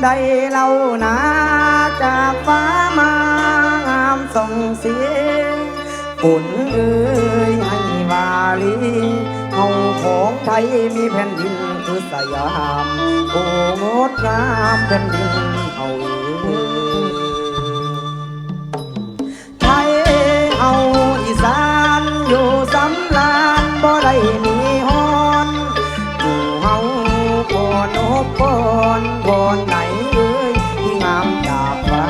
ดเล่านาจากฟ้ามางามส่องเสียฝนเอ่ยให้วาลีเฮาของไทยมีแผ่นดินคือสยามโอ้งดงามแผ่นดินเฮาไทยเฮาอีสานอยู่สำลานบ่ได้มีฮอนอยู่เฮาก่อนบก่อนก่อนไหนเอ่ยที่งามจากฟ้า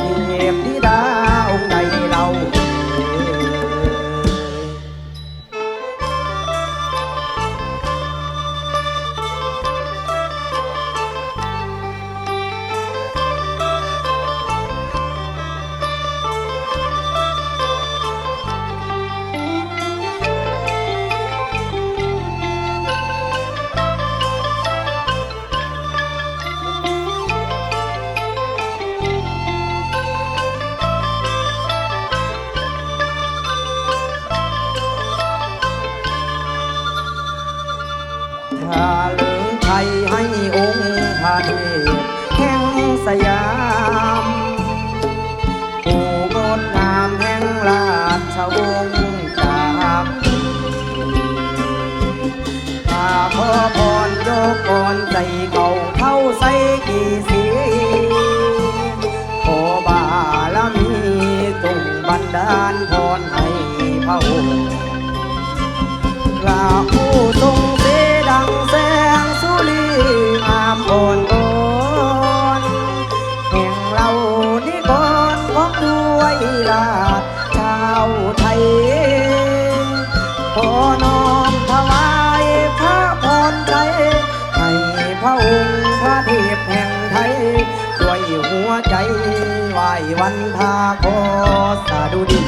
มีเทพธิดาองค์ใดเรา ถ้าเลืองไทยให้องค์พระเทพแห่งสยามผู้งดงามแห่งราชวงศ์จากข้าขอพรยกก่อนใจเก่าเท่าใส่กี่สีขอบารมีจงบันดาลพรให้พระองค์กราบผู้ทรงดังแสงสุรีงามอ่อนตนแห่งเรานิกรของด้วยราชชาวไทยขอน้อมถวายพระพรใจให้พระองค์พระเทพแห่งไทยด้วยหัวใจไหว้วันทาขอสาธุดิน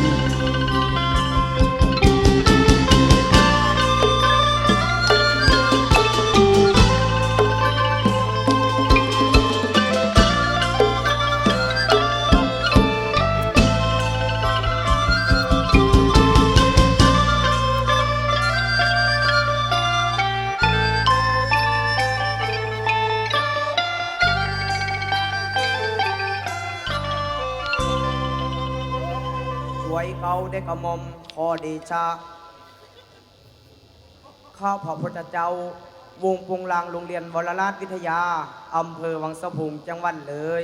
ไว้เก่าได้กระหม่อมขอเดชะข้าพระพุทธเจ้าวงปงลางโรงเรียนวรราชวิทยาอำเภอวังสะพุงจังหวัดเลย